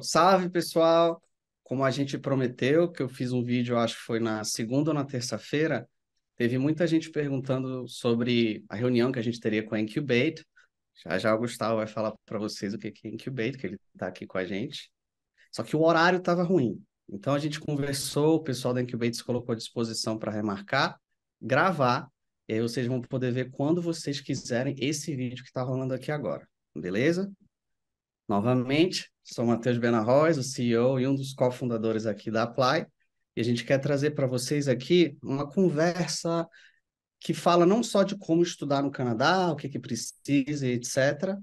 Salve, pessoal! Como a gente prometeu, que eu fiz um vídeo, acho que foi na segunda ou na terça-feira, teve muita gente perguntando sobre a reunião que a gente teria com a Incubate. Já já o Gustavo vai falar para vocês o que que é Incubate, que ele está aqui com a gente. Só que o horário estava ruim. Então a gente conversou, o pessoal da Incubate se colocou à disposição para remarcar, gravar, e aí vocês vão poder ver quando vocês quiserem esse vídeo que está rolando aqui agora. Beleza? Novamente, sou Matheus Benarroz, o CEO e um dos cofundadores aqui da Apply, e a gente quer trazer para vocês aqui uma conversa que fala não só de como estudar no Canadá, o que que precisa, e etc.,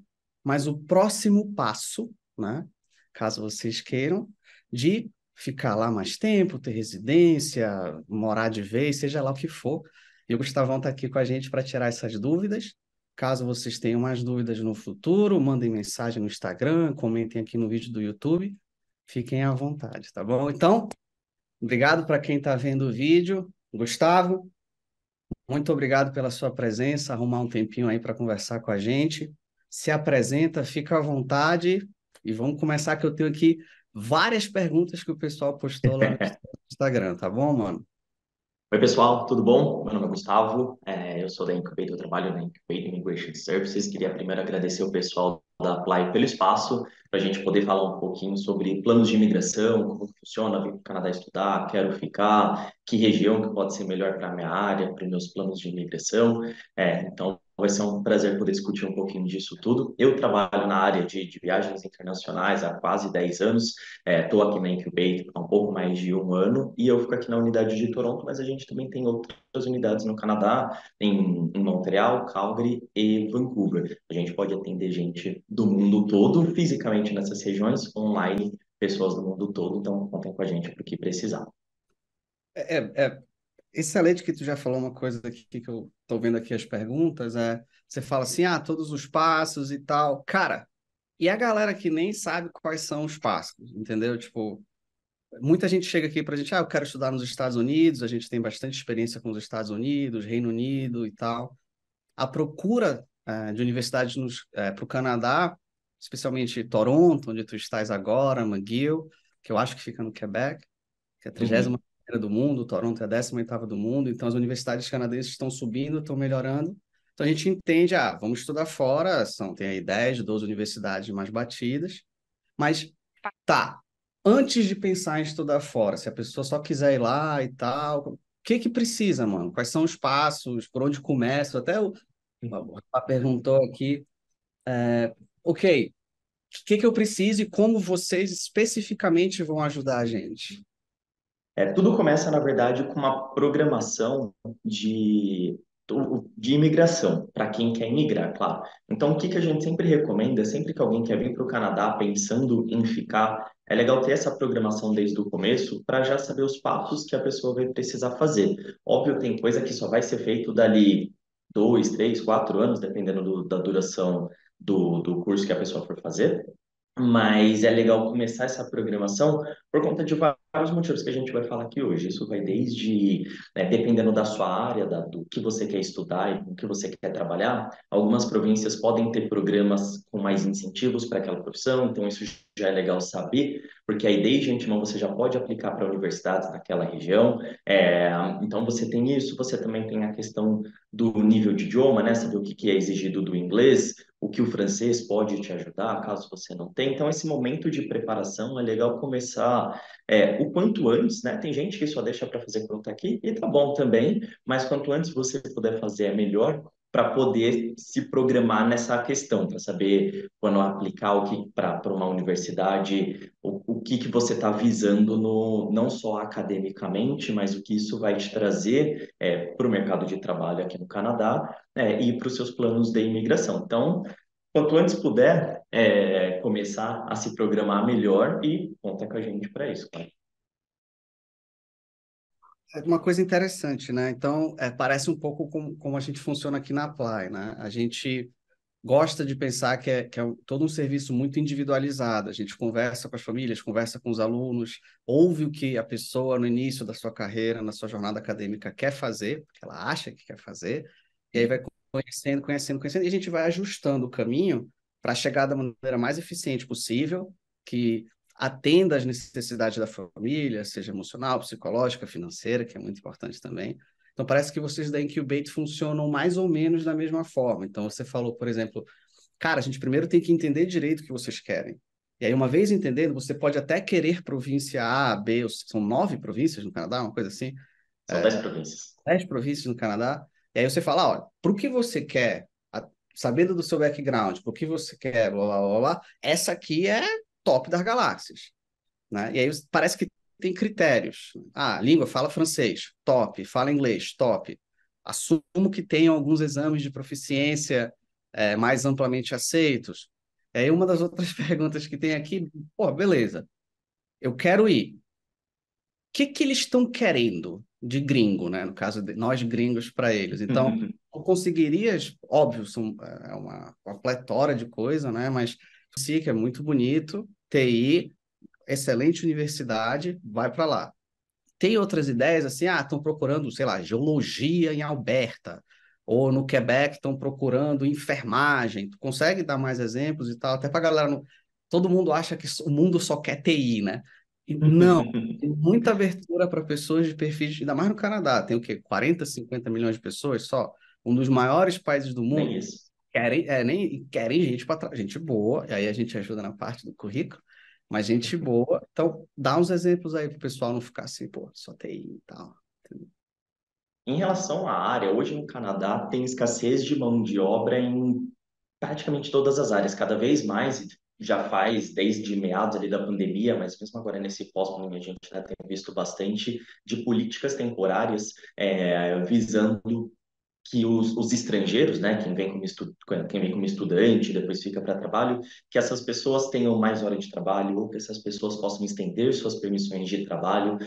mas o próximo passo, né, caso vocês queiram, de ficar lá mais tempo, ter residência, morar de vez, seja lá o que for. E o Gustavão está aqui com a gente para tirar essas dúvidas. Caso vocês tenham mais dúvidas no futuro, mandem mensagem no Instagram, comentem aqui no vídeo do YouTube. Fiquem à vontade, tá bom? Então, obrigado para quem está vendo o vídeo. Gustavo, muito obrigado pela sua presença, arrumar um tempinho aí para conversar com a gente. Se apresenta, fica à vontade e vamos começar que eu tenho aqui várias perguntas que o pessoal postou lá no Instagram, tá bom, mano? Oi, pessoal, tudo bom? Meu nome é Gustavo, eu sou da Incubate, eu trabalho na Incubate Immigration Services. Queria primeiro agradecer o pessoal da Apply pelo espaço, para a gente poder falar um pouquinho sobre planos de imigração, como que funciona, vir para o Canadá estudar, quero ficar, que região que pode ser melhor para a minha área, para os meus planos de imigração. Então, vai ser um prazer poder discutir um pouquinho disso tudo. Eu trabalho na área de viagens internacionais há quase 10 anos. Estou aqui na Incubate há um pouco mais de um ano e eu fico aqui na unidade de Toronto, mas a gente também tem outras unidades no Canadá, em Montreal, Calgary e Vancouver. A gente pode atender gente do mundo todo, fisicamente nessas regiões, online, pessoas do mundo todo, então contem com a gente para o que precisar. É excelente que tu já falou uma coisa aqui que eu tô vendo aqui as perguntas, você fala assim, todos os passos e tal. Cara, e a galera que nem sabe quais são os passos, entendeu? Tipo, muita gente chega aqui para a gente, eu quero estudar nos Estados Unidos, a gente tem bastante experiência com os Estados Unidos, Reino Unido e tal. A procura de universidades para o Canadá, especialmente Toronto, onde tu estás agora, McGill, que eu acho que fica no Quebec, que é a 30ª Uhum. do mundo, Toronto é a 18ª do mundo, então as universidades canadenses estão subindo, estão melhorando. Então a gente entende, vamos estudar fora, tem aí 10, 12 universidades mais batidas, mas tá, antes de pensar em estudar fora, se a pessoa só quiser ir lá e tal, o que que precisa, mano? Quais são os passos? Por onde começa? Até o rapaz perguntou aqui, ok, o que que eu preciso e como vocês especificamente vão ajudar a gente? Tudo começa, na verdade, com uma programação de imigração, para quem quer imigrar, claro. Então, o que que a gente sempre recomenda, sempre que alguém quer vir para o Canadá pensando em ficar, é legal ter essa programação desde o começo, para já saber os passos que a pessoa vai precisar fazer. Óbvio, tem coisa que só vai ser feito dali 2, 3, 4 anos, dependendo da duração do curso que a pessoa for fazer. Mas é legal começar essa programação por conta de vários motivos que a gente vai falar aqui hoje. Isso vai desde, dependendo da sua área, do que você quer estudar e com o que você quer trabalhar, algumas províncias podem ter programas com mais incentivos para aquela profissão, então isso já é legal saber, porque aí desde antemão você já pode aplicar para universidades naquela região. Então você tem isso, você também tem a questão do nível de idioma, né? Saber o que é exigido do inglês, o que o francês pode te ajudar, caso você não tenha. Então, esse momento de preparação é legal começar o quanto antes, né? Tem gente que só deixa para fazer quando tá aqui, e tá bom também, mas quanto antes você puder fazer é melhor para poder se programar nessa questão, para saber quando aplicar o que para uma universidade, o que que você está visando no, não só academicamente, mas o que isso vai te trazer para o mercado de trabalho aqui no Canadá, e para os seus planos de imigração. Então, quanto antes puder começar a se programar melhor e conta com a gente para isso, cara. É uma coisa interessante, né? Então, parece um pouco como a gente funciona aqui na Apply, né? A gente gosta de pensar que é todo um serviço muito individualizado. A gente conversa com as famílias, conversa com os alunos, ouve o que a pessoa no início da sua carreira, na sua jornada acadêmica quer fazer, porque ela acha que quer fazer, e aí vai conhecendo, conhecendo, conhecendo, e a gente vai ajustando o caminho para chegar da maneira mais eficiente possível, que atenda às necessidades da família, seja emocional, psicológica, financeira, que é muito importante também. Então, parece que vocês da Incubate funcionam mais ou menos da mesma forma. Então, você falou, por exemplo, cara, a gente primeiro tem que entender direito o que vocês querem. E aí, uma vez entendendo, você pode até querer província A, B, são 9 províncias no Canadá, uma coisa assim, São 10 províncias. 10 províncias no Canadá. E aí você fala, olha, para o que você quer, sabendo do seu background, para o que você quer, blá, blá, blá, blá, essa aqui é top das galáxias, né? E aí parece que tem critérios. Ah, língua, fala francês, top. Fala inglês, top. Assumo que tem alguns exames de proficiência mais amplamente aceitos. E aí uma das outras perguntas que tem aqui, pô, beleza, eu quero ir. O que que eles estão querendo de gringo, né? No caso de nós gringos para eles. Então, tu conseguirias, óbvio, é uma pletora de coisa, né? Mas sim, que é muito bonito, TI, excelente universidade, vai para lá. Tem outras ideias assim, estão procurando, sei lá, geologia em Alberta, ou no Quebec estão procurando enfermagem. Tu consegue dar mais exemplos e tal? Até para a galera, todo mundo acha que o mundo só quer TI, né? E não, tem muita abertura para pessoas de perfis, ainda mais no Canadá, tem o quê? 40, 50 milhões de pessoas só, um dos maiores países do Nem mundo. isso. Querem gente para trás, gente boa, e aí a gente ajuda na parte do currículo, mas gente boa. Então, dá uns exemplos aí para o pessoal não ficar assim, pô, só TI e tal. Em relação à área, hoje no Canadá tem escassez de mão de obra em praticamente todas as áreas, cada vez mais, e já faz desde meados ali da pandemia, mas mesmo agora nesse pós-pandemia a gente já tem visto bastante de políticas temporárias visando que os estrangeiros, né, quem vem como estudante, depois fica para trabalho, que essas pessoas tenham mais hora de trabalho, ou que essas pessoas possam estender suas permissões de trabalho,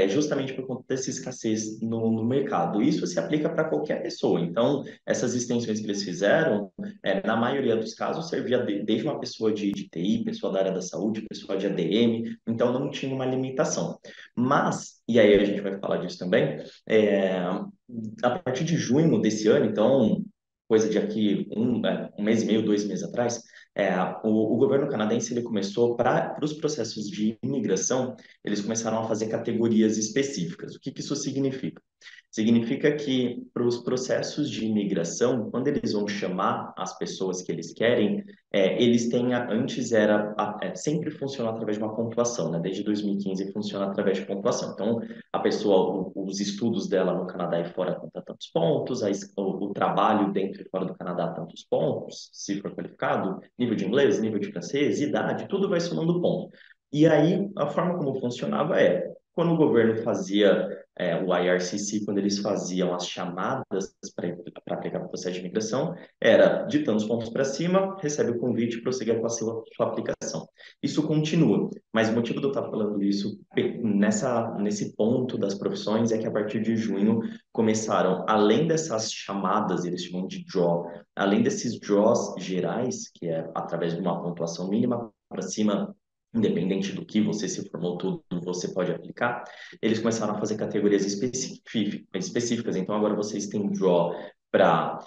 justamente por conta dessa escassez no mercado. Isso se aplica para qualquer pessoa. Então, essas extensões que eles fizeram, na maioria dos casos, servia desde uma pessoa de TI, pessoa da área da saúde, pessoa de ADM, então não tinha uma limitação. Mas, e aí a gente vai falar disso também, a partir de junho desse ano, então, coisa de aqui um mês e meio, 2 meses atrás, o governo canadense ele começou para os processos de imigração, eles começaram a fazer categorias específicas. O que que isso significa? Significa que para os processos de imigração, quando eles vão chamar as pessoas que eles querem, eles têm, antes sempre funcionou através de uma pontuação, né? Desde 2015 funciona através de pontuação. Então, a pessoa, os estudos dela no Canadá e fora conta tantos pontos, o trabalho dentro e fora do Canadá tantos pontos, se for qualificado, nível de inglês, nível de francês, idade, tudo vai somando ponto. E aí, a forma como funcionava quando o governo fazia o IRCC, quando eles faziam as chamadas para aplicar para o processo de imigração, era de tantos pontos para cima, recebe o convite e prosseguir com a sua aplicação. Isso continua, mas o motivo de eu estar falando isso nesse ponto das profissões é que a partir de junho começaram, além dessas chamadas, eles chamam de draw, além desses draws gerais, que é através de uma pontuação mínima para cima, independente do que você se formou, tudo você pode aplicar, eles começaram a fazer categorias específicas. Então, agora vocês têm draw para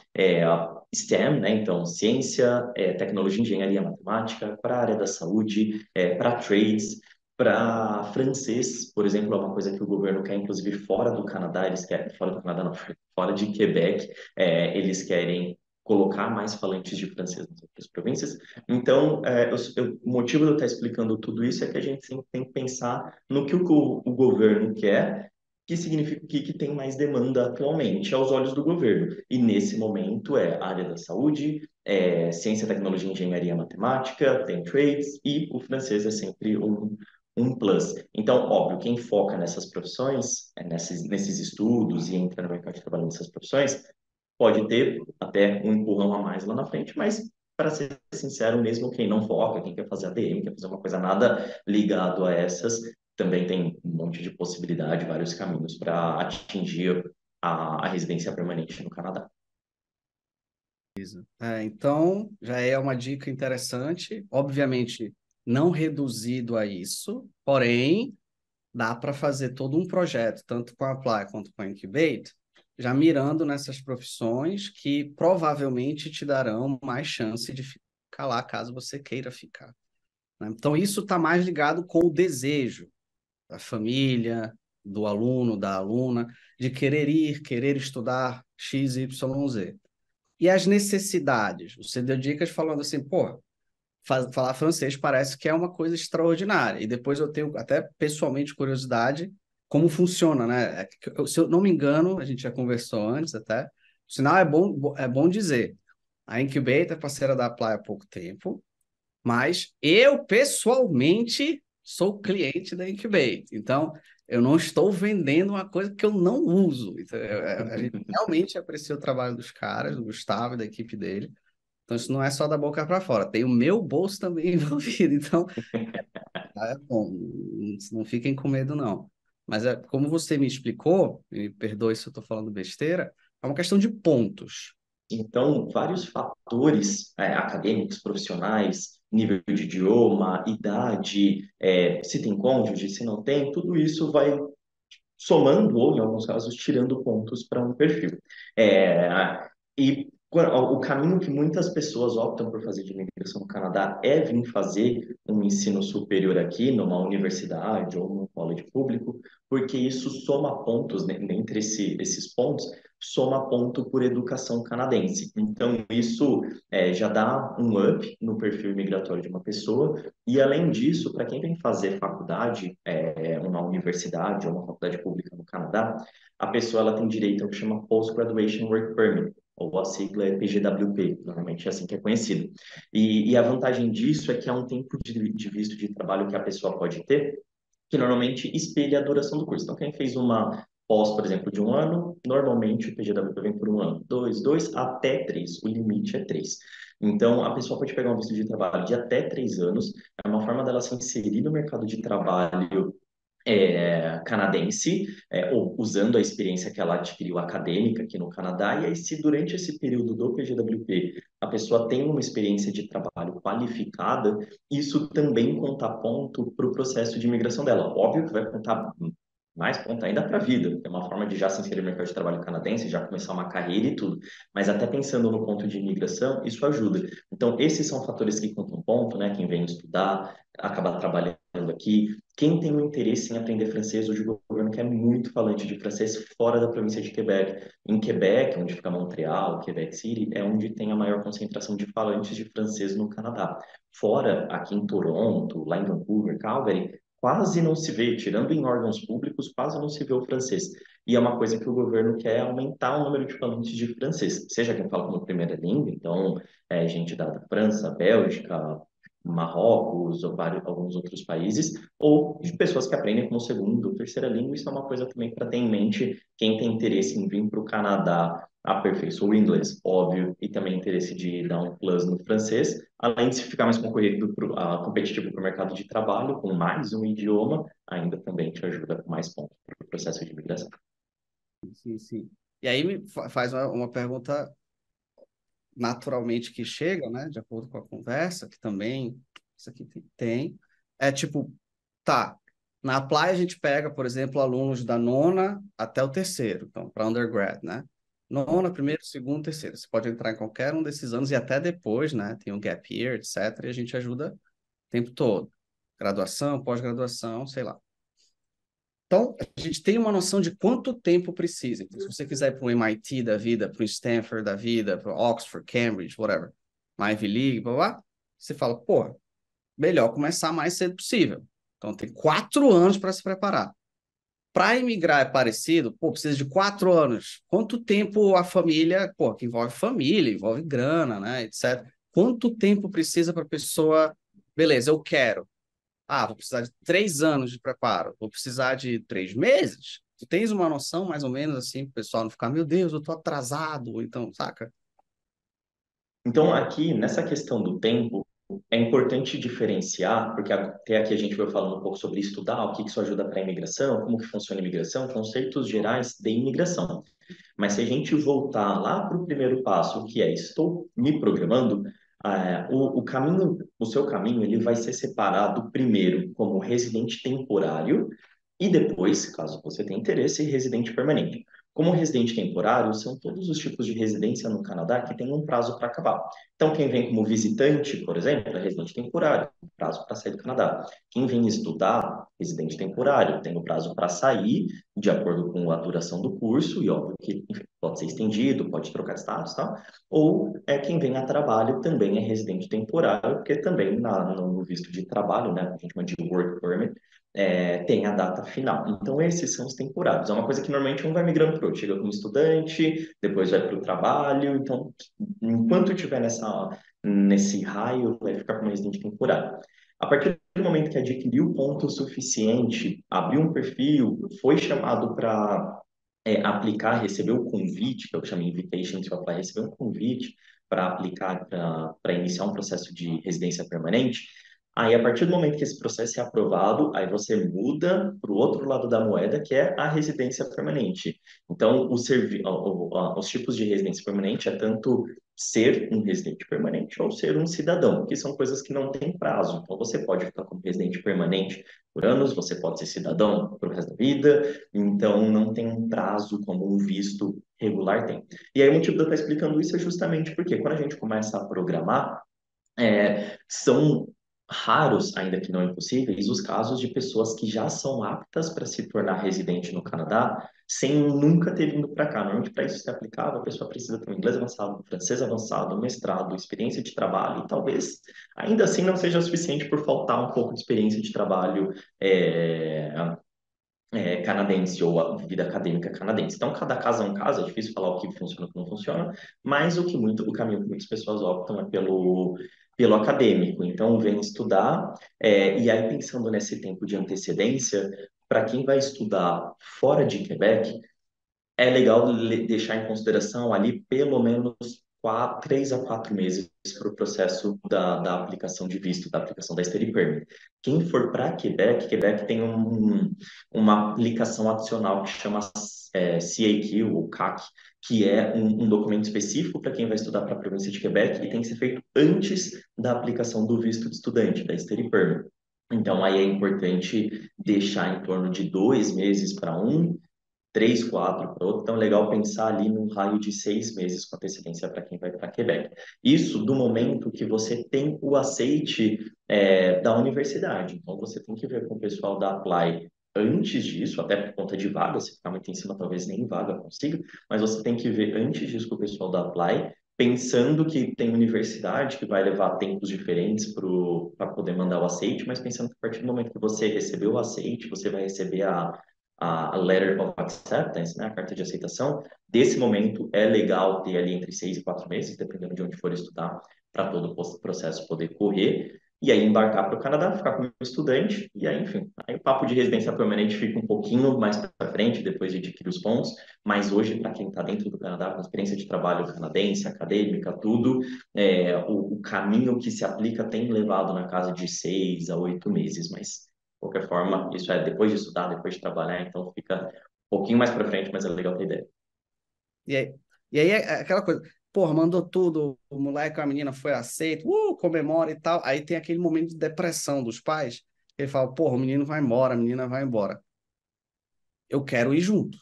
STEM, né? Então, ciência, tecnologia, engenharia, matemática, para a área da saúde, para trades, para francês, por exemplo, é uma coisa que o governo quer, inclusive fora do Canadá, eles querem, fora do Canadá não, fora de Quebec, eles querem colocar mais falantes de francês nas outras províncias. Então, o motivo de eu estar explicando tudo isso é que a gente sempre tem que pensar no que o governo quer, que significa que tem mais demanda atualmente aos olhos do governo. E nesse momento é a área da saúde, ciência, tecnologia, engenharia, matemática, tem trades e o francês é sempre um plus. Então, óbvio, quem foca nessas profissões, nesses estudos e entra no mercado de trabalho nessas profissões, pode ter até um empurrão a mais lá na frente, mas para ser sincero, mesmo quem não foca, quem quer fazer ADM, quer fazer uma coisa nada ligado a essas, também tem um monte de possibilidade, vários caminhos para atingir a residência permanente no Canadá. Então, já é uma dica interessante. Obviamente, não reduzido a isso, porém, dá para fazer todo um projeto, tanto com a Apply quanto com a Incubate, já mirando nessas profissões que provavelmente te darão mais chance de ficar lá caso você queira ficar. né? Então, isso está mais ligado com o desejo da família, do aluno, da aluna, de querer ir, querer estudar X, Y, Z. E as necessidades? Você deu dicas falando assim, pô, falar francês parece que é uma coisa extraordinária. E depois eu tenho até pessoalmente curiosidade como funciona, né? Se eu não me engano, a gente já conversou antes até, o sinal é bom dizer. A Incubate é parceira da Apply há pouco tempo, mas eu pessoalmente sou cliente da Incubate. Então, eu não estou vendendo uma coisa que eu não uso. Então, a gente realmente aprecia o trabalho dos caras, do Gustavo e da equipe dele. Então, isso não é só da boca para fora, tem o meu bolso também envolvido. Então, é bom, não fiquem com medo, não. Mas como você me explicou, me perdoe se eu estou falando besteira, é uma questão de pontos. Então, vários fatores acadêmicos, profissionais, nível de idioma, idade, se tem cônjuge, se não tem, tudo isso vai somando ou, em alguns casos, tirando pontos para um perfil. O caminho que muitas pessoas optam por fazer de imigração no Canadá é vir fazer um ensino superior aqui, numa universidade ou num college público, porque isso soma pontos, né, entre esses pontos, soma ponto por educação canadense. Então, isso já dá um up no perfil migratório de uma pessoa, e além disso, para quem vem fazer faculdade, uma universidade ou uma faculdade pública no Canadá, a pessoa ela tem direito ao que chama Post-Graduation Work Permit, ou a sigla é PGWP, normalmente é assim que é conhecido. E a vantagem disso é que é um tempo de visto de trabalho que a pessoa pode ter, que normalmente espelha a duração do curso. Então, quem fez uma pós, por exemplo, de um ano, normalmente o PGWP vem por um ano, dois até três, o limite é três. Então, a pessoa pode pegar um visto de trabalho de até 3 anos, é uma forma dela se inserir no mercado de trabalho canadense, ou usando a experiência que ela adquiriu acadêmica aqui no Canadá, e aí se durante esse período do PGWP a pessoa tem uma experiência de trabalho qualificada, isso também conta ponto para o processo de imigração dela. Óbvio que vai contar mais ponto ainda para a vida, é uma forma de já se inserir no mercado de trabalho canadense, já começar uma carreira e tudo, mas até pensando no ponto de imigração, isso ajuda. Então, esses são fatores que contam ponto, né? Quem vem estudar, acaba trabalhando aqui. Quem tem um interesse em aprender francês, hoje o governo quer muito falante de francês fora da província de Quebec. Em Quebec, onde fica Montreal, Quebec City, é onde tem a maior concentração de falantes de francês no Canadá. Fora, aqui em Toronto, lá em Vancouver, Calgary, quase não se vê, tirando em órgãos públicos, quase não se vê o francês. E é uma coisa que o governo quer aumentar o número de falantes de francês, seja quem fala como primeira língua, então, gente da França, Bélgica, Marrocos ou alguns outros países, ou de pessoas que aprendem como segunda ou terceira língua. Isso é uma coisa também para ter em mente quem tem interesse em vir para o Canadá aperfeiçoar o inglês, óbvio, e também interesse de dar um plus no francês, além de se ficar mais competitivo para o mercado de trabalho, com mais um idioma, ainda também te ajuda com mais pontos para o processo de imigração. Sim, sim. E aí me faz uma pergunta naturalmente que chega, né, de acordo com a conversa, que também isso aqui tem, é tipo, tá, na Apply a gente pega, por exemplo, alunos da nona até o terceiro, então, para undergrad, né? Nona, primeiro, segundo, terceiro. Você pode entrar em qualquer um desses anos e até depois, né? Tem o gap year, etc. E a gente ajuda o tempo todo. Graduação, pós-graduação, sei lá. Então, a gente tem uma noção de quanto tempo precisa. Então, se você quiser ir para o MIT da vida, para o Stanford da vida, para Oxford, Cambridge, whatever, uma Ivy League, blá, blá, você fala, pô, melhor começar mais cedo possível. Então, tem 4 anos para se preparar. Para imigrar é parecido, pô, precisa de 4 anos. Quanto tempo a família, pô, que envolve família, envolve grana, né, etc. Quanto tempo precisa para a pessoa, beleza, eu quero. Ah, vou precisar de 3 anos de preparo, vou precisar de 3 meses. Tu tens uma noção, mais ou menos, assim, para o pessoal não ficar, meu Deus, eu tô atrasado, ou então, saca? Então, aqui, nessa questão do tempo, é importante diferenciar, porque até aqui a gente vai falando um pouco sobre estudar, o que isso ajuda para a imigração, como que funciona a imigração, conceitos gerais de imigração. Mas se a gente voltar lá para o primeiro passo, que é estou me programando, o caminho, o seu caminho, ele vai ser separado primeiro como residente temporário e depois, caso você tenha interesse, residente permanente. Como residente temporário, são todos os tipos de residência no Canadá que têm um prazo para acabar. Então, quem vem como visitante, por exemplo, é residente temporário, tem prazo para sair do Canadá. Quem vem estudar, residente temporário, tem o prazo para sair, de acordo com a duração do curso, e óbvio que enfim, pode ser estendido, pode trocar de status, tá? Ou quem vem a trabalho também é residente temporário, porque também no visto de trabalho, né, a gente chama de work permit, tem a data final. Então, esses são os temporários. É uma coisa que normalmente um vai migrando para outro. Chega como estudante, depois vai para o trabalho. Então, enquanto estiver nesse raio, vai ficar como residente temporário. A partir do momento que adquiriu ponto suficiente, abriu um perfil, foi chamado para aplicar, recebeu o convite, que eu chamo invitation to apply, recebeu um convite para aplicar, para iniciar um processo de residência permanente. Aí, a partir do momento que esse processo é aprovado, aí você muda para o outro lado da moeda, que é a residência permanente. Então, os tipos de residência permanente é tanto ser um residente permanente ou ser um cidadão, que são coisas que não têm prazo. Então, você pode ficar como residente permanente por anos, você pode ser cidadão para o resto da vida, então não tem um prazo como um visto regular tem. E aí, o motivo de eu estar explicando isso é justamente porque quando a gente começa a programar, são raros, ainda que não impossíveis, os casos de pessoas que já são aptas para se tornar residente no Canadá sem nunca ter vindo para cá. Normalmente, para isso ser aplicável, a pessoa precisa ter um inglês avançado, um francês avançado, um mestrado, experiência de trabalho, e talvez ainda assim não seja suficiente por faltar um pouco de experiência de trabalho canadense ou a vida acadêmica canadense. Então, cada caso é um caso, é difícil falar o que funciona e o que não funciona, mas o caminho que muitas pessoas optam é pelo acadêmico. Então, vem estudar, e aí pensando nesse tempo de antecedência, para quem vai estudar fora de Quebec, é legal deixar em consideração ali pelo menos 3 a 4 meses para o processo da aplicação de visto, da aplicação da Study Permit. Quem for para Quebec tem uma aplicação adicional que chama CAQ, ou CAC, que é um documento específico para quem vai estudar para a província de Quebec e tem que ser feito antes da aplicação do visto de estudante, da Study Permit. Então, aí é importante deixar em torno de 2 meses para um, 3, 4 para outro. Então, é legal pensar ali num raio de 6 meses com antecedência para quem vai para Quebec. Isso do momento que você tem o aceite da universidade. Então, você tem que ver com o pessoal da Apply antes disso, até por conta de vaga, se ficar muito em cima, talvez nem vaga consiga, mas você tem que ver antes disso com o pessoal da Apply, pensando que tem universidade que vai levar tempos diferentes para poder mandar o aceite, mas pensando que a partir do momento que você recebeu o aceite, você vai receber a letter of acceptance, né, a carta de aceitação. Desse momento é legal ter ali entre 6 e 4 meses, dependendo de onde for estudar, para todo o processo poder correr. E aí embarcar para o Canadá, ficar como estudante, e aí, enfim, aí o papo de residência permanente fica um pouquinho mais para frente, depois de adquirir os pontos, mas hoje, para quem está dentro do Canadá, com experiência de trabalho canadense, acadêmica, tudo, o caminho que se aplica tem levado na casa de 6 a 8 meses, mas qualquer forma, isso é depois de estudar, depois de trabalhar, então fica um pouquinho mais para frente, mas é legal ter ideia. E aí, e aí é aquela coisa, porra, mandou tudo, o moleque, a menina foi aceito, comemora e tal. Aí tem aquele momento de depressão dos pais. Ele fala, porra, o menino vai embora, a menina vai embora. Eu quero ir junto.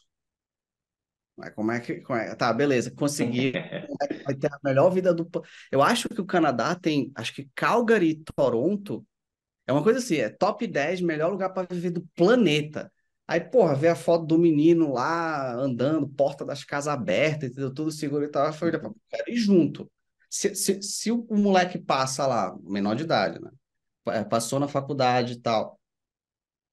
Mas Tá, beleza, consegui. Vai ter a melhor vida do. Eu acho que o Canadá tem, acho que Calgary e Toronto é uma coisa assim, é top 10 melhor lugar para viver do planeta. Aí, porra, ver a foto do menino lá andando, porta das casas abertas, entendeu? Tudo seguro e tal. Eu falei, "Pô, quero ir junto. Se o moleque passa lá, menor de idade, né? Passou na faculdade e tal,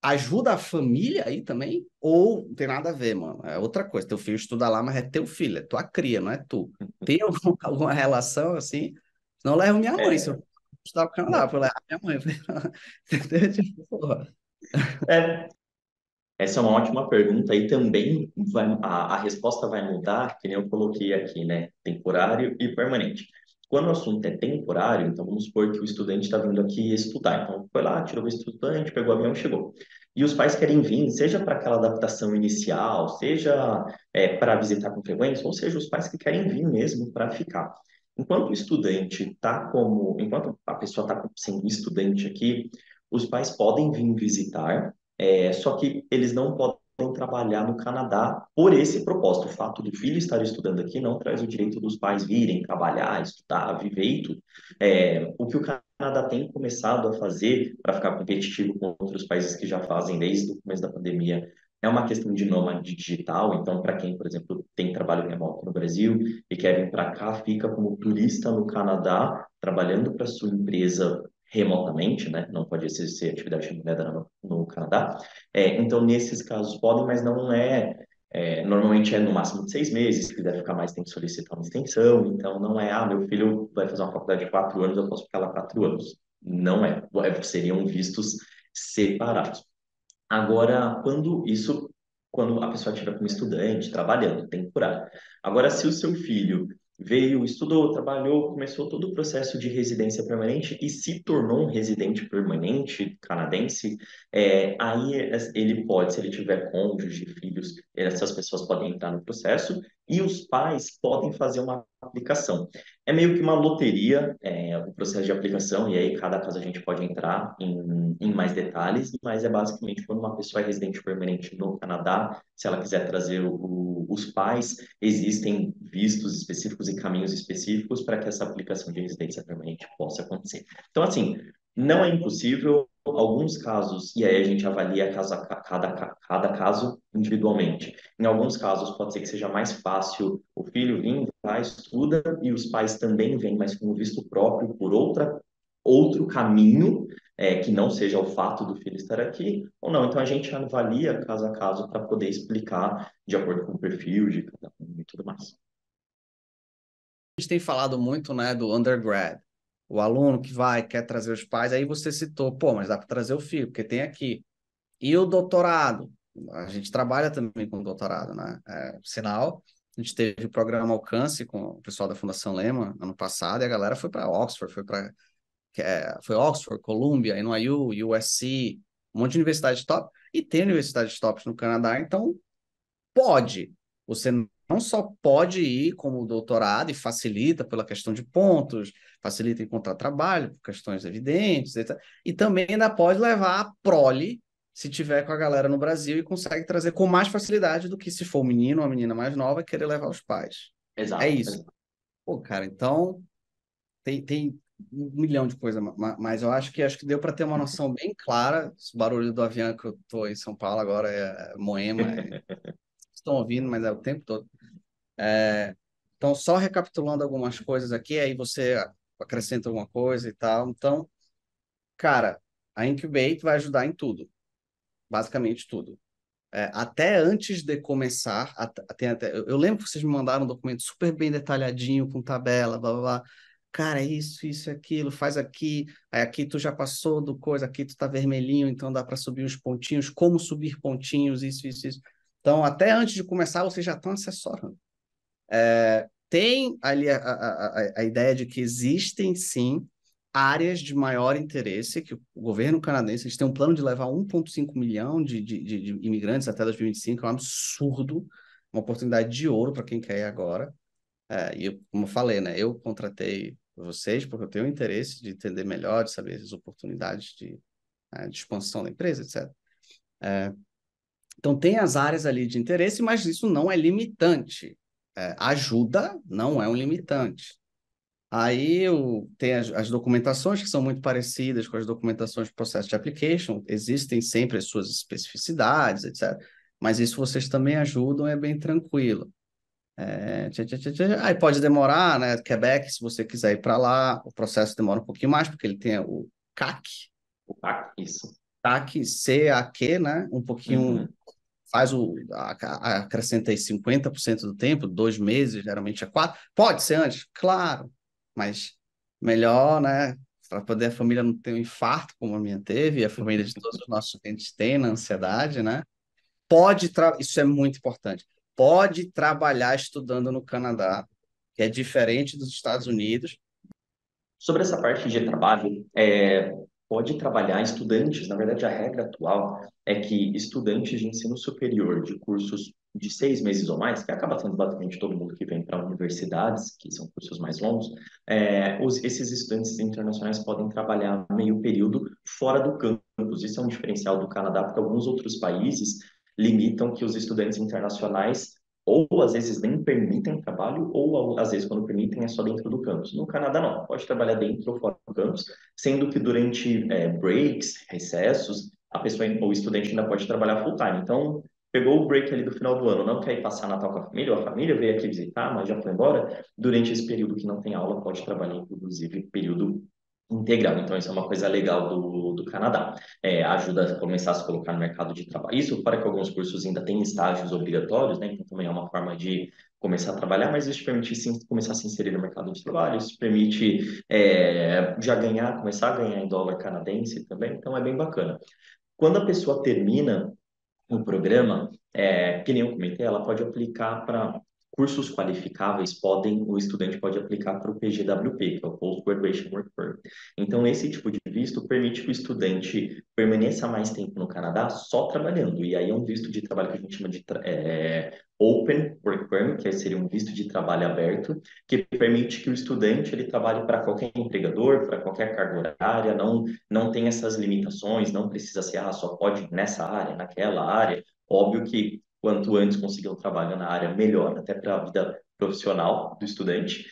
ajuda a família aí também? Ou não tem nada a ver, mano? É outra coisa. Teu filho estuda lá, mas é teu filho, é tua cria, não é tu. Tem alguma relação assim? Não levo minha mãe, se eu É, estudar pro Canadá, eu vou levar minha mãe. Entendeu? Tipo, porra. é, essa é uma ótima pergunta e também a resposta vai mudar, que nem eu coloquei aqui, né? Temporário e permanente. Quando o assunto é temporário, então vamos supor que o estudante está vindo aqui estudar. Então, foi lá, tirou o estudante, pegou o avião e chegou. E os pais querem vir, seja para aquela adaptação inicial, seja para visitar com frequência, ou seja, os pais que querem vir mesmo para ficar. Enquanto a pessoa está sendo estudante aqui, os pais podem vir visitar, só que eles não podem trabalhar no Canadá por esse propósito. O fato do filho estar estudando aqui não traz o direito dos pais virem trabalhar, estudar, viver e tudo. O que o Canadá tem começado a fazer para ficar competitivo com outros países que já fazem desde o começo da pandemia é uma questão de nômade digital. Então, para quem, por exemplo, tem trabalho remoto no Brasil e quer vir para cá, fica como turista no Canadá, trabalhando para sua empresa remotamente, né? Não pode exercer atividade remunerada no Canadá. Então, nesses casos podem, mas não normalmente é no máximo de 6 meses. Se quiser ficar mais, tem que solicitar uma extensão. Então, não é, meu filho vai fazer uma faculdade de 4 anos, eu posso ficar lá 4 anos. Não é. Seriam vistos separados. Agora, quando a pessoa estiver como estudante, trabalhando, temporário. Agora, se o seu filho veio, estudou, trabalhou, começou todo o processo de residência permanente e se tornou um residente permanente canadense, aí ele pode, se ele tiver cônjuge, filhos, essas pessoas podem entrar no processo e os pais podem fazer uma aplicação. É meio que uma loteria, o processo de aplicação, e aí cada caso a gente pode entrar em mais detalhes, mas é basicamente quando uma pessoa é residente permanente no Canadá, se ela quiser trazer os pais, existem vistos específicos e caminhos específicos para que essa aplicação de residência permanente possa acontecer. Então, assim, não é impossível, alguns casos, e aí a gente avalia cada caso individualmente. Em alguns casos, pode ser que seja mais fácil o filho vir, vai, estuda, e os pais também vêm, mas com visto próprio, por outro caminho, que não seja o fato do filho estar aqui, ou não. Então, a gente avalia caso a caso para poder explicar de acordo com o perfil de cada um e tudo mais. A gente tem falado muito, né, do undergrad. O aluno que vai, quer trazer os pais, aí você citou, pô, mas dá para trazer o filho, porque tem aqui. E o doutorado? A gente trabalha também com doutorado, né? Sinal, a gente teve o programa Alcance com o pessoal da Fundação Lehman ano passado, e a galera foi para Oxford, foi Oxford, Columbia, NYU, USC, um monte de universidades top, e tem universidades tops no Canadá, então pode. Você não só pode ir como doutorado e facilita pela questão de pontos, facilita encontrar trabalho, por questões evidentes, etc. E também ainda pode levar a prole, se tiver com a galera no Brasil, e consegue trazer com mais facilidade do que se for um menino ou uma menina mais nova e querer levar os pais. É Exato, isso. exato. Pô, cara, então tem um milhão de coisas, mas eu acho que deu para ter uma noção bem clara. Esse barulho do avião que eu tô em São Paulo agora é Moema, estão ouvindo, mas é o tempo todo. Então, só recapitulando algumas coisas aqui, aí você acrescenta alguma coisa e tal. Então, cara, a Incubate vai ajudar em tudo, basicamente tudo. Até antes de começar, eu lembro que vocês me mandaram um documento super bem detalhadinho, com tabela, blá, blá, blá. Cara, isso, aquilo, faz aqui, aí aqui tu já passou do coisa, aqui tu tá vermelhinho, então dá para subir os pontinhos, como subir pontinhos, isso, isso. Então, até antes de começar, vocês já estão assessorando. Tem ali a ideia de que existem, sim, áreas de maior interesse, que o governo canadense eles têm um plano de levar 1,5 milhão de imigrantes até 2025, é um absurdo, uma oportunidade de ouro para quem quer ir agora. Como eu falei, né, eu contratei vocês porque eu tenho interesse de entender melhor, de saber as oportunidades de expansão da empresa, etc. Então, tem as áreas ali de interesse, mas isso não é limitante. Ajuda, não é um limitante. Aí tem as documentações que são muito parecidas com as documentações de processo de application, existem sempre as suas especificidades, etc. Mas isso vocês também ajudam, é bem tranquilo. Aí pode demorar, né? Quebec, se você quiser ir para lá, o processo demora um pouquinho mais, porque ele tem o CAC, Isso. CAC, CAQ, né? Um pouquinho Uhum. acrescenta aí 50% do tempo, 2 meses, geralmente é 4. Pode ser antes, claro, mas melhor, né? Para poder a família não ter um infarto, como a minha teve, e a família de todos os nossos clientes tem na ansiedade, né? Isso é muito importante. Pode trabalhar estudando no Canadá, que é diferente dos Estados Unidos. Sobre essa parte de trabalho, pode trabalhar estudantes, na verdade, a regra atual é que estudantes de ensino superior de cursos de 6 meses ou mais, que acaba sendo basicamente todo mundo que vem para universidades, que são cursos mais longos, esses estudantes internacionais podem trabalhar meio período fora do campus. Isso é um diferencial do Canadá, porque alguns outros países limitam que os estudantes internacionais ou às vezes nem permitem trabalho, ou às vezes quando permitem é só dentro do campus. No Canadá não, pode trabalhar dentro ou fora do campus, sendo que durante breaks, recessos, a pessoa ou o estudante ainda pode trabalhar full time. Então, pegou o break ali do final do ano, não quer ir passar Natal com a família, ou a família veio aqui visitar, mas já foi embora, durante esse período que não tem aula, pode trabalhar, inclusive, período integral. Então, isso é uma coisa legal do Canadá. Ajuda a começar a se colocar no mercado de trabalho. Isso para que alguns cursos ainda têm estágios obrigatórios, né? Então, também é uma forma de começar a trabalhar, mas isso permite sim, começar a se inserir no mercado de trabalho, isso permite já ganhar, começar a ganhar em dólar canadense também, então é bem bacana. Quando a pessoa termina o programa, que nem eu comentei, ela pode aplicar para cursos qualificáveis, o estudante pode aplicar para o PGWP, que é o Post Graduation Work Permit. Então, esse tipo de visto permite que o estudante permaneça mais tempo no Canadá só trabalhando, e aí é um visto de trabalho que a gente chama de Open Work Permit, que seria um visto de trabalho aberto, que permite que o estudante ele trabalhe para qualquer empregador, para qualquer carga horária, não tem essas limitações, não precisa ser, só pode ir nessa área, naquela área. Óbvio que quanto antes conseguir um trabalho na área, melhor, até para a vida profissional do estudante.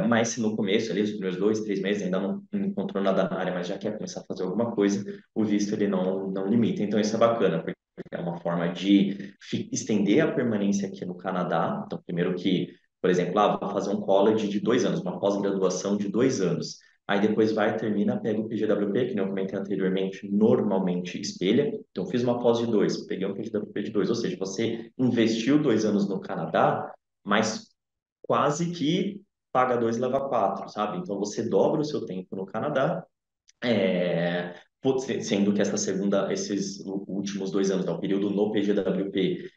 Mas se no começo, ali, os primeiros 2, 3 meses, ainda não encontrou nada na área, mas já quer começar a fazer alguma coisa, o visto ele não limita. Então isso é bacana, porque é uma forma de estender a permanência aqui no Canadá. Então, primeiro que, por exemplo, vou fazer um college de 2 anos, uma pós-graduação de 2 anos. Aí depois vai, termina, pega o PGWP, que nem eu comentei anteriormente, normalmente espelha. Então, fiz uma pós de 2, peguei um PGWP de 2. Ou seja, você investiu 2 anos no Canadá, mas quase que paga 2 e leva 4, sabe? Então, você dobra o seu tempo no Canadá, sendo que esses últimos 2 anos, o período no PGWP,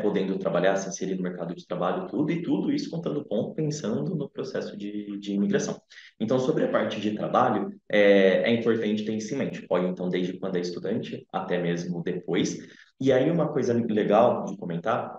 podendo trabalhar, se inserir no mercado de trabalho, tudo, e tudo isso contando ponto, pensando no processo de imigração. Então, sobre a parte de trabalho, é importante ter isso em mente. Pode, então, desde quando é estudante, até mesmo depois. E aí, uma coisa legal de comentar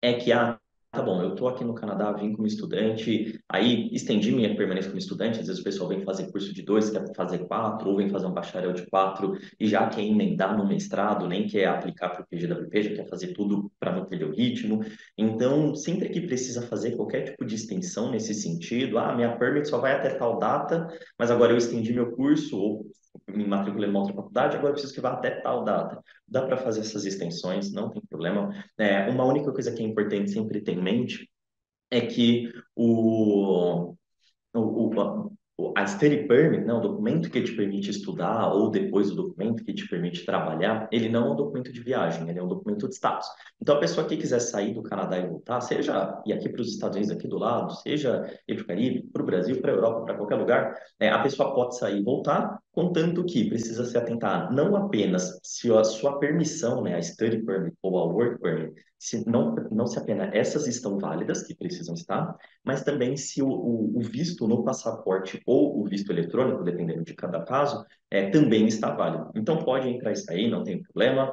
é que, tá bom, eu estou aqui no Canadá, vim como estudante, aí estendi minha permanência como estudante, às vezes o pessoal vem fazer curso de 2, quer fazer 4, ou vem fazer um bacharel de 4, e já quer emendar no mestrado, nem quer aplicar para o PGWP, já quer fazer tudo para não perder o ritmo. Então, sempre que precisa fazer qualquer tipo de extensão nesse sentido, minha permit só vai até tal data, mas agora eu estendi meu curso, ou me matriculei numa outra faculdade, agora eu preciso que vá até tal data. Dá para fazer essas extensões, não tem problema. Uma única coisa que é importante sempre ter em mente é que a study permit, né, o documento que te permite estudar ou depois o documento que te permite trabalhar, ele não é um documento de viagem, ele é um documento de status. Então, a pessoa que quiser sair do Canadá e voltar, seja ir aqui para os Estados Unidos, aqui do lado, seja ir para o Caribe, para o Brasil, para a Europa, para qualquer lugar, a pessoa pode sair e voltar, contanto que precisa se atentar não apenas se a sua permissão, né, a study permit ou a work permit, se não se apenas essas estão válidas, que precisam estar, mas também se o visto no passaporte ou o visto eletrônico, dependendo de cada caso, também está válido. Então pode entrar isso aí, não tem problema,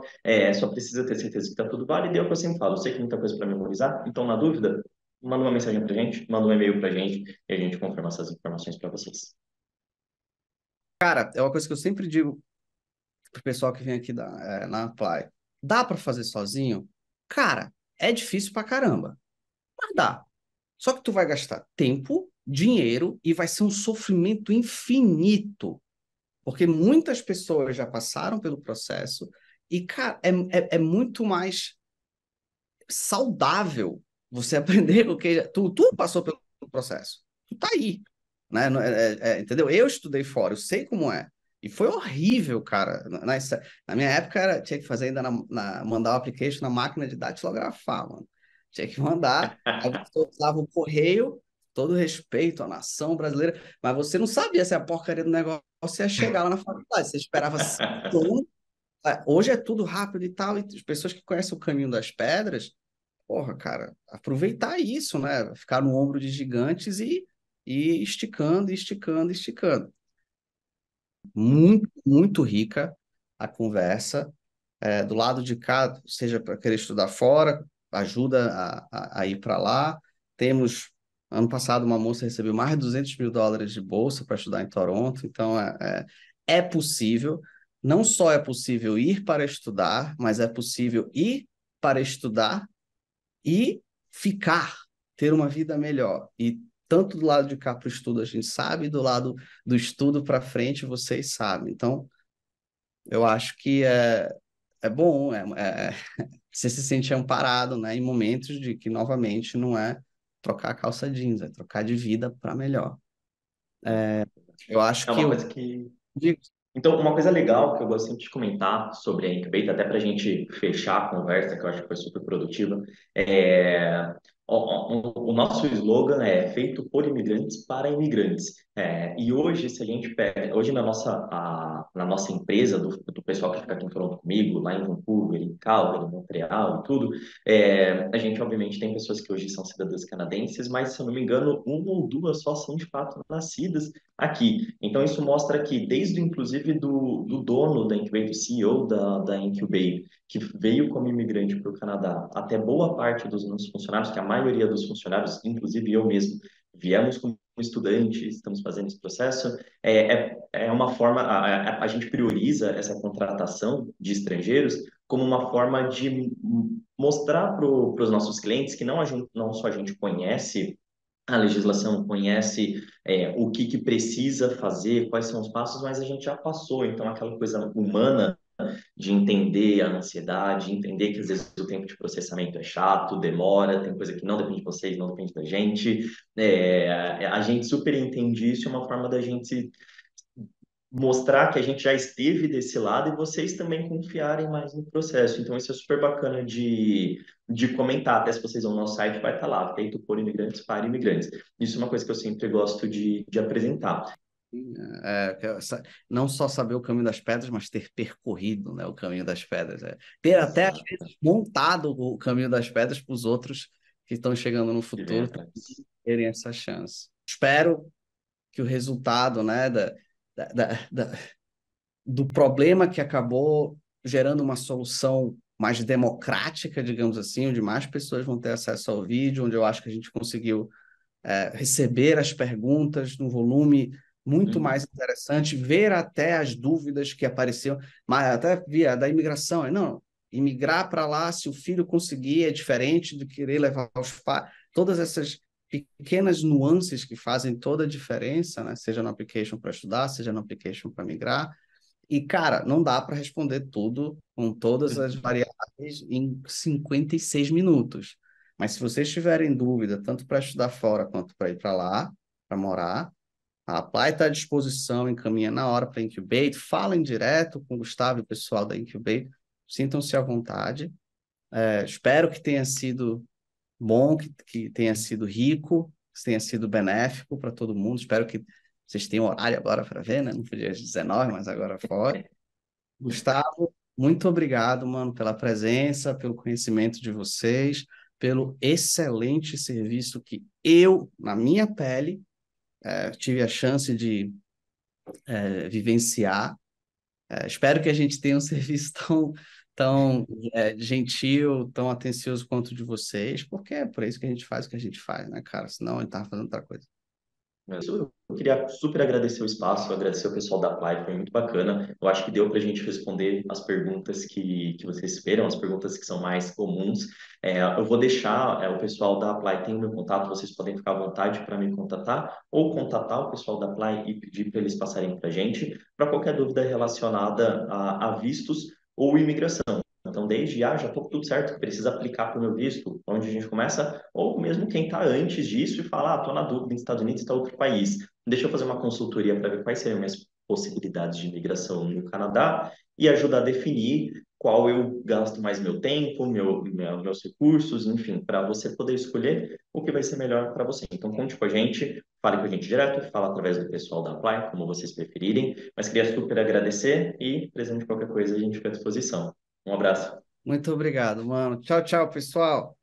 só precisa ter certeza que está tudo válido, e é o que eu sempre falo, eu sei que muita coisa para memorizar, então na dúvida, manda uma mensagem para a gente, manda um e-mail para a gente, e a gente confirma essas informações para vocês. Cara, é uma coisa que eu sempre digo pro pessoal que vem aqui na Apply. Dá para fazer sozinho? Cara, é difícil pra caramba, mas dá. Só que tu vai gastar tempo, dinheiro e vai ser um sofrimento infinito, porque muitas pessoas já passaram pelo processo e, cara, é muito mais saudável você aprender o que tu passou pelo processo. Tu tá aí, né? Entendeu? Eu estudei fora, eu sei como é. E foi horrível, cara. Na minha época tinha que fazer ainda mandar o application na máquina de datilografar, mano. Tinha que mandar, aí você usava o correio, todo respeito à nação brasileira, mas você não sabia se a porcaria do negócio ia chegar lá na faculdade. Você esperava 5 anos. Hoje é tudo rápido e tal, e as pessoas que conhecem o caminho das pedras, porra, cara, aproveitar isso, né? Ficar no ombro de gigantes e esticando, esticando, esticando. Muito, muito rica a conversa. Do lado de cá, seja para querer estudar fora, ajuda a ir para lá. Ano passado, uma moça recebeu mais de US$ 200 mil de bolsa para estudar em Toronto, então é possível. não só é possível ir para estudar, mas é possível ir para estudar e ficar, ter uma vida melhor. E tanto do lado de cá para o estudo a gente sabe, do lado do estudo para frente vocês sabem. Então, eu acho que é bom, você se sente amparado, né, em momentos de que, novamente, não é trocar a calça jeans, é trocar de vida para melhor. Eu acho É que uma eu coisa que digo, Então, uma coisa legal que eu gosto sempre de comentar sobre a Incubate, até para a gente fechar a conversa, que eu acho que foi super produtiva, é o nosso slogan é feito por imigrantes para imigrantes. E hoje, se a gente pega, hoje na nossa empresa, do pessoal que fica aqui falando comigo, lá em Vancouver, em Calgary, em Montreal e tudo, a gente obviamente tem pessoas que hoje são cidadãs canadenses, mas se eu não me engano, uma ou duas só são de fato nascidas aqui. Então, isso mostra que, desde inclusive do dono da Incubate, do CEO da Incubate, que veio como imigrante para o Canadá, até boa parte dos nossos funcionários, que a maioria dos funcionários, inclusive eu mesmo, viemos como estudante, estamos fazendo esse processo, é uma forma, a gente prioriza essa contratação de estrangeiros como uma forma de mostrar para os nossos clientes que não só a gente conhece a legislação, conhece o que precisa fazer, quais são os passos, mas a gente já passou. Então, aquela coisa humana de entender a ansiedade, entender que às vezes o tempo de processamento é chato, demora, tem coisa que não depende de vocês, não depende da gente. A gente super entende isso, é uma forma da gente mostrar que a gente já esteve desse lado e vocês também confiarem mais no processo. Então, isso é super bacana de comentar. Até se vocês vão no nosso site, vai estar lá, feito por imigrantes para imigrantes. Isso é uma coisa que eu sempre gosto de apresentar. não só saber o caminho das pedras, mas ter percorrido, né, o caminho das pedras. Ter até, às Exato. vezes, montado o caminho das pedras para os outros que estão chegando no E vem futuro atrás. terem essa chance. Espero que o resultado, né, da, da, da- do problema que acabou gerando uma solução mais democrática, digamos assim, onde mais pessoas vão ter acesso ao vídeo, onde eu acho que a gente conseguiu receber as perguntas num volume muito mais Uhum. interessante, ver até as dúvidas que apareciam, mas até via da imigração. Não, imigrar para lá, se o filho conseguir, é diferente do que querer levar os pais. Todas essas pequenas nuances que fazem toda a diferença, né? Seja no application para estudar, seja no application para migrar. E, cara, não dá para responder tudo com todas as variáveis em 56 minutos. Mas se vocês tiverem dúvida, tanto para estudar fora quanto para ir para lá, para morar, a Apply está à disposição, encaminha na hora para a Incubate, falem direto com o Gustavo e o pessoal da Incubate, sintam-se à vontade. Espero que tenha sido bom, que tenha sido rico, que tenha sido benéfico para todo mundo. Espero que vocês tenham horário agora para ver, né? Não podia às 19, mas agora pode. Gustavo, muito obrigado, mano, pela presença, pelo conhecimento de vocês, pelo excelente serviço que eu, na minha pele, tive a chance de vivenciar. Espero que a gente tenha um serviço tão gentil, tão atencioso quanto o de vocês, porque é por isso que a gente faz o que a gente faz, né, cara? Senão a gente tava fazendo outra coisa. Eu queria super agradecer o espaço, agradecer o pessoal da Apply, foi muito bacana. Eu acho que deu para a gente responder as perguntas que vocês esperam, as perguntas que são mais comuns. Eu vou deixar, o pessoal da Apply tem o meu contato, vocês podem ficar à vontade para me contatar ou contatar o pessoal da Apply e pedir para eles passarem para a gente para qualquer dúvida relacionada a vistos ou imigração. Então, desde já estou tudo certo, precisa aplicar para o meu visto, onde a gente começa, ou mesmo quem está antes disso e fala, estou na dúvida, nos Estados Unidos está outro país. Deixa eu fazer uma consultoria para ver quais seriam minhas possibilidades de imigração no Canadá e ajudar a definir qual eu gasto mais meu tempo, meus recursos, enfim, para você poder escolher o que vai ser melhor para você. Então, conte com a gente, fale com a gente direto, fala através do pessoal da Apply, como vocês preferirem, mas queria super agradecer e, presente qualquer coisa, a gente fica à disposição. Um abraço. Muito obrigado, mano. Tchau, tchau, pessoal.